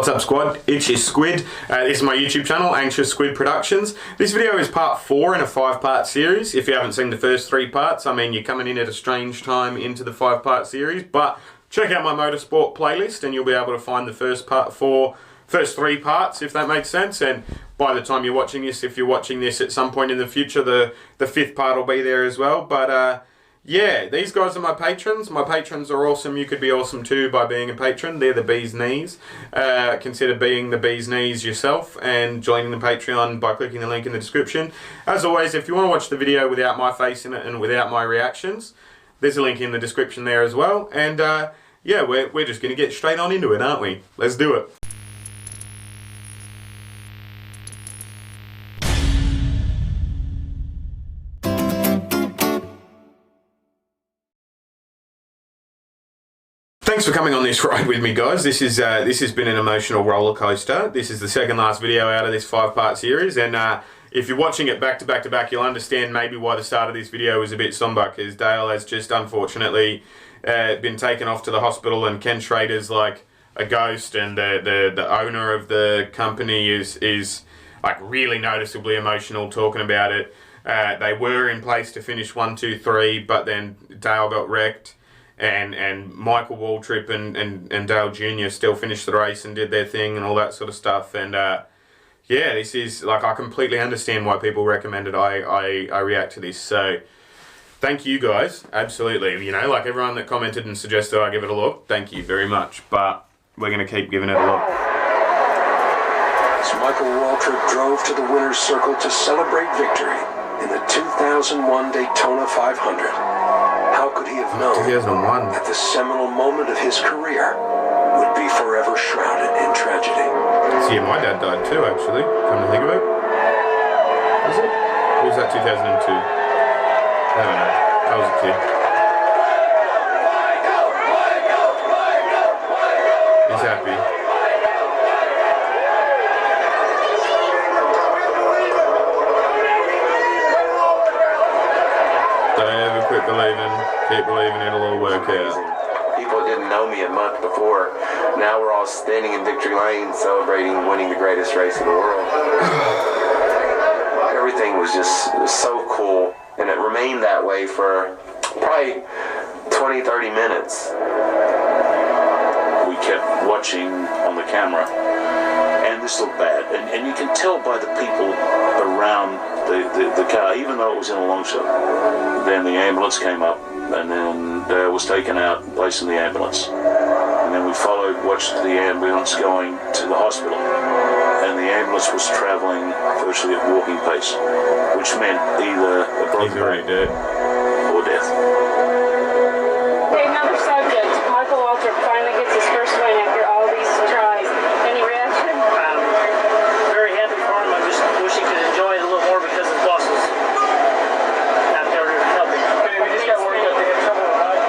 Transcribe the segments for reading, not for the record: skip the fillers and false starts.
What's up, squad? It's your Squid. This is my YouTube channel, Anxious Squid Productions. This video is part 4 in a 5-part series. If you haven't seen the first 3 parts, I mean, you're coming in at a strange time into the 5-part series, but check out my motorsport playlist and you'll be able to find the first 3 parts, if that makes sense. And by the time you're watching this, if you're watching this at some point in the future, the 5th part will be there as well. But yeah, these guys are my patrons. My patrons are awesome. You could be awesome too by being a patron. They're the bee's knees. Consider being the bee's knees yourself and joining the Patreon by clicking the link in the description. As always, if you want to watch the video without my face in it and without my reactions, there's a link in the description there as well. And yeah, we're just going to get straight on into it, aren't we? Let's do it. Thanks for coming on this ride with me, guys. This has been an emotional roller coaster. This is the second last video out of this 5-part series, and if you're watching it back to back to back, you'll understand maybe why the start of this video is a bit somber, because Dale has just unfortunately been taken off to the hospital, and Ken Schrader's like a ghost, and the owner of the company is like really noticeably emotional talking about it. They were in place to finish 1, 2, 3, but then Dale got wrecked. And Michael Waltrip and Dale Jr. still finished the race and did their thing and all that sort of stuff. And yeah, this is, like, I completely understand why people recommended I react to this. So thank you guys, absolutely. You know, like everyone that commented and suggested I give it a look, thank you very much. But we're going to keep giving it a look. As Michael Waltrip drove to the winner's circle to celebrate victory in the 2001 Daytona 500. How could he have known that the seminal moment of his career would be forever shrouded in tragedy? See, my dad died too, actually, come to think of it. Was it? Or was that 2002? I don't know. I was a kid. He's happy. Quit believing, keep believing it'll all work out. People didn't know me a month before. Now we're all standing in victory lane celebrating winning the greatest race in the world. Everything was just so cool, and it remained that way for probably 20, 30 minutes. We kept watching on the camera, and this looked bad. And you can tell by the people around the car, even though it was in a long shot. Then the ambulance came up, and then was taken out, placed in the ambulance. And then we watched the ambulance going to the hospital. And the ambulance was traveling virtually at walking pace, which meant either a broken bone or death. Okay, another subject. Michael Waltrip finally gets his first win after all these tries. Any reaction? Very happy for him. I just wish he could enjoy it a little more because his boss was not there to help him. Okay, we just got worried that they had trouble with life.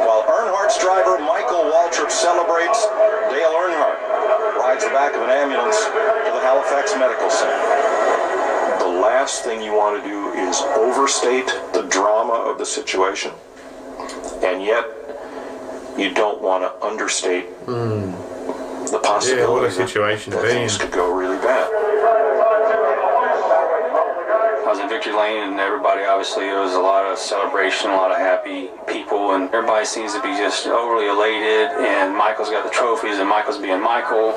While Earnhardt's driver Michael Waltrip celebrates, Dale Earnhardt rides the back of an ambulance to the Halifax Medical Center. The last thing you want to do is overstate the drama of the situation, and yet you don't want to understate the possibility that things could go really bad. I was in victory lane, and everybody, obviously, there was a lot of celebration, a lot of happy people, and everybody seems to be just overly elated, and Michael's got the trophies, and Michael's being Michael.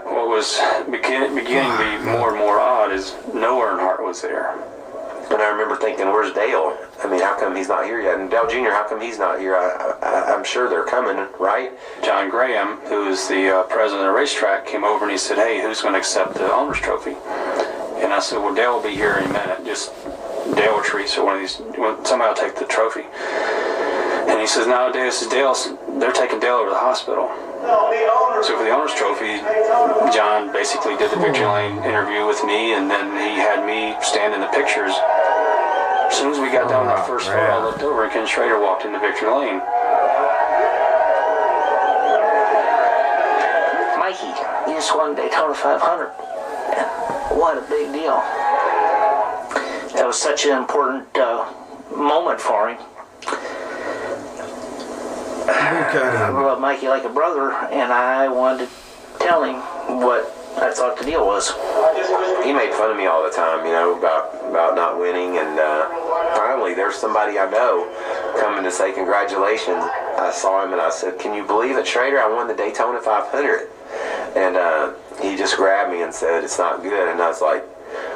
What was beginning to be more and more odd is no Earnhardt was there. And I remember thinking, where's Dale? I mean, how come he's not here yet? And Dale Jr., how come he's not here? I'm sure they're coming, right? John Graham, who is the president of the racetrack, came over and he said, hey, who's going to accept the owner's trophy? And I said, well, Dale will be here in a minute. Just Dale or Teresa, one of these, somebody will take the trophy. And he says, no, Dale's, they're taking Dale over to the hospital. So for the owner's trophy, John basically did the victory lane interview with me, and then he had me stand in the pictures. As soon as we got down that first floor, I looked over and Ken Schrader walked into victory lane. Mikey, you just won Daytona 500. What a big deal. That was such an important moment for him. I love Mikey like a brother, and I wanted to tell him what I thought the deal was. He made fun of me all the time, you know, about not winning, and finally there's somebody I know coming to say congratulations. I saw him and I said, "Can you believe it, Schrader? I won the Daytona 500." And he just grabbed me and said, "It's not good." And I was like,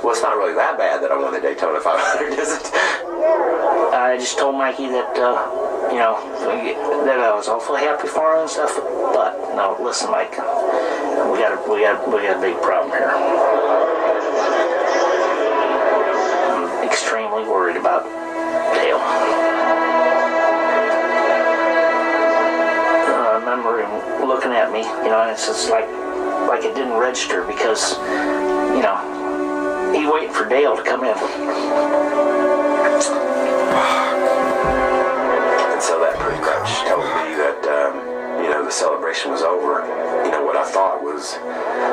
"Well, it's not really that bad that I won the Daytona 500, is it?" I just told Mikey that, you know, that I was awfully happy for him and stuff. But no, listen, Mike, we got a big problem here. I'm extremely worried about Dale. I remember him looking at me, you know, and it's just like it didn't register because, you know, he waiting for Dale to come in. And so that pretty much told me that, you know, the celebration was over. You know, what I thought was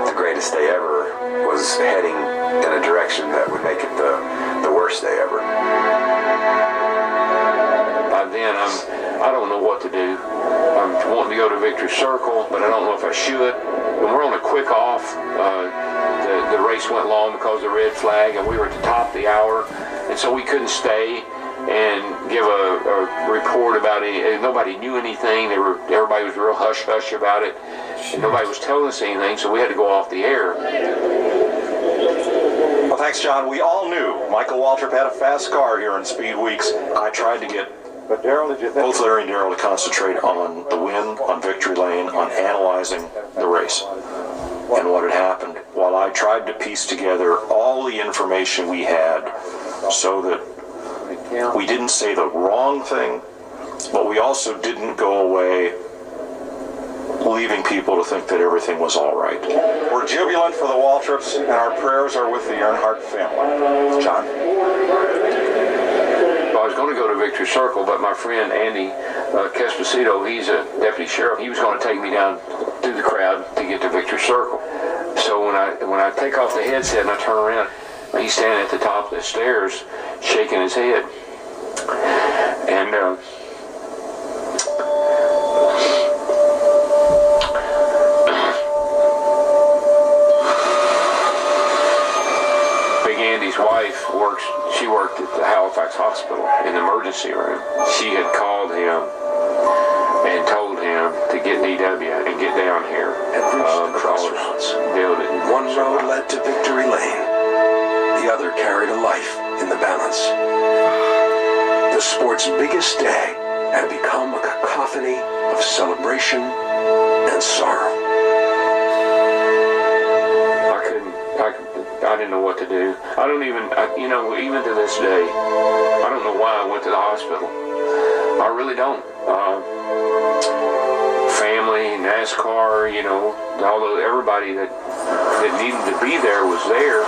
the greatest day ever was heading in a direction that would make it the worst day ever. By then, I don't know what to do. I'm wanting to go to Victory Circle, but I don't know if I should. And we're on a quick off. The race went long because of the red flag, and we were at the top of the hour, and so we couldn't stay and give a report about it. Nobody knew anything. Everybody was real hush-hush about it, and nobody was telling us anything, so we had to go off the air. Well, thanks, John. We all knew Michael Waltrip had a fast car here in Speed Weeks. I tried to get both Larry and Darrell to concentrate on the win, on victory lane, on analyzing the race and what had happened, while I tried to piece together all the information we had so that we didn't say the wrong thing, but we also didn't go away leaving people to think that everything was all right. We're jubilant for the Waltrips, and our prayers are with the Earnhardt family. John? Well, I was going to go to Victory Circle, but my friend Andy Casposito, he's a deputy sheriff. He was going to take me down through the crowd to get to Victory Circle. So when I take off the headset and I turn around, he's standing at the top of the stairs, shaking his head. And Big Andy's wife she worked at the Halifax Hospital in the emergency room. She had called him and told him to get DW and get down here. One road led to victory lane. The other carried a life in the balance. The sport's biggest day had become a cacophony of celebration and sorrow. I didn't know what to do. I don't even, you know, even to this day, I don't know why I went to the hospital. I really don't. Family, NASCAR, you know, although everybody that needed to be there was there.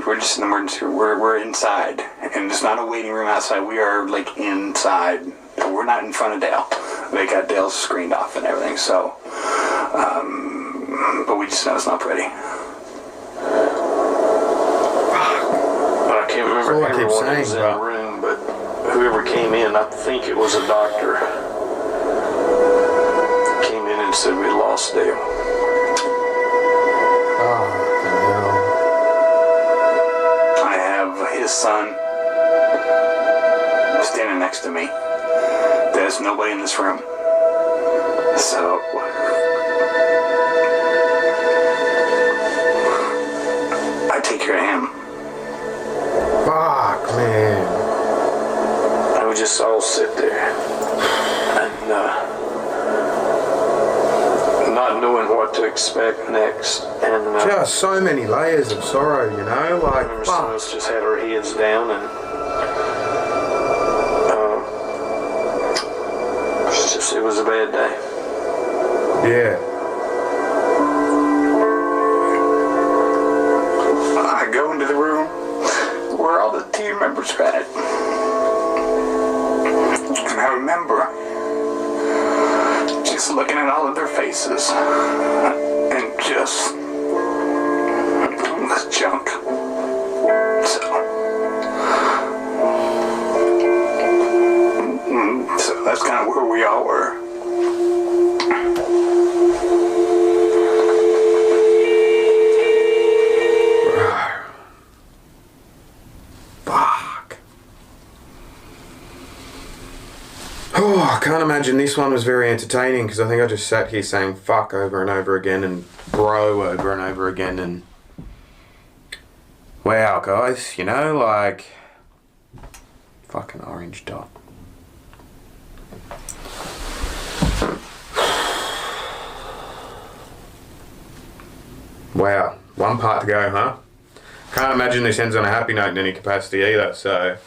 We're just in the emergency room. We're inside, and it's not a waiting room outside. We are like inside. We're not in front of Dale. They got Dale screened off and everything. So, but we just know it's not pretty. I can't remember everyone that was in the room, but whoever came in, I think it was a doctor, came in and said we lost Dale. His son standing next to me. There's nobody in this room. So I take care of him. Fuck, man. And we just all sit there and not knowing what to expect next. And just so many layers of sorrow, you know, like, I remember some of us just had our heads down, and it was a bad day. Yeah. I go into the room where all the team members are at, and I remember just looking at all of their faces. faces and just the junk. So that's kind of where we all were. Fuck. Oh, I can't imagine this one was very entertaining because I think I just sat here saying fuck over and over again and bro over and over again and wow, guys, you know, like fucking orange dot. Wow, one part to go, huh? Can't imagine this ends on a happy note in any capacity either, so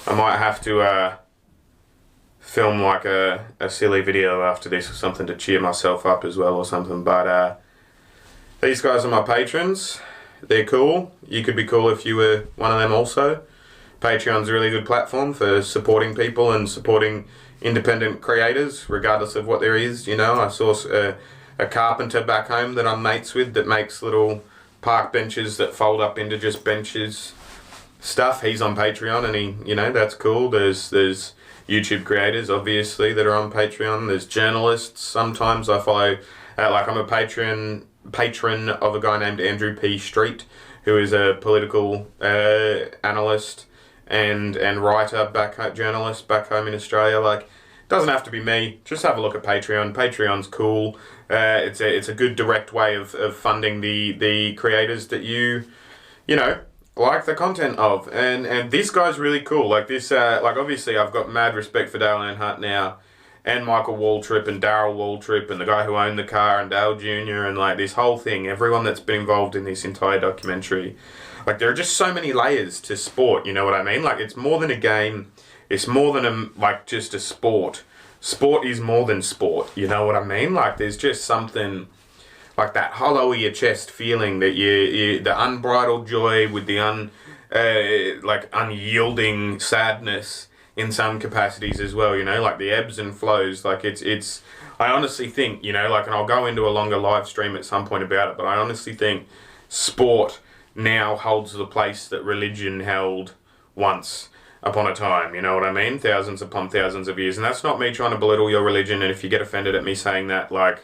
I might have to film like a silly video after this or something to cheer myself up as well or something, but these guys are my patrons. They're cool. You could be cool if you were one of them also. Patreon's a really good platform for supporting people and supporting independent creators, regardless of what there is, you know. I saw a carpenter back home that I'm mates with that makes little park benches that fold up into just benches stuff. He's on Patreon and he, you know, that's cool. There's YouTube creators, obviously, that are on Patreon. There's journalists. Sometimes I follow, like I'm a patron of a guy named Andrew P. Street, who is a political analyst and writer, journalist back home in Australia. Like, doesn't have to be me. Just have a look at Patreon. Patreon's cool. It's a good direct way of funding the creators that you know, like the content of. And this guy's really cool. Like this, like obviously I've got mad respect for Dale Earnhardt now, and Michael Waltrip and Darryl Waltrip and the guy who owned the car and Dale Jr. and like this whole thing. Everyone that's been involved in this entire documentary. Like there are just so many layers to sport. You know what I mean? Like it's more than a game. It's more than like just a sport. Sport is more than sport, you know what I mean? Like there's just something like that hollow in your chest feeling that you the unbridled joy with the unyielding sadness in some capacities as well, you know, like the ebbs and flows. Like it's I honestly think, you know, like, and I'll go into a longer live stream at some point about it, but I honestly think sport now holds the place that religion held once upon a time, you know what I mean? Thousands upon thousands of years. And that's not me trying to belittle your religion, and if you get offended at me saying that, like,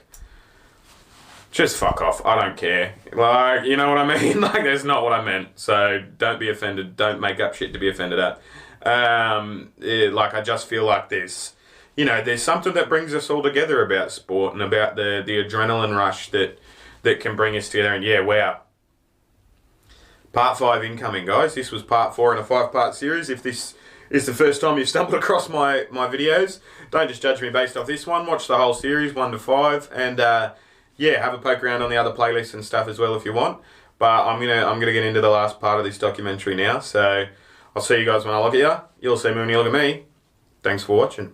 just fuck off. I don't care. Like, you know what I mean? Like, that's not what I meant. So don't be offended. Don't make up shit to be offended at. Like, I just feel like this, you know, there's something that brings us all together about sport and about the adrenaline rush that can bring us together. And yeah, wow. Part 5 incoming, guys. This was part 4 in a 5-part series. If this is the first time you've stumbled across my videos, don't just judge me based off this one. Watch the whole series, 1 to 5, and yeah, have a poke around on the other playlists and stuff as well if you want. But I'm gonna get into the last part of this documentary now. So I'll see you guys when I look at you. You'll see me when you look at me. Thanks for watching.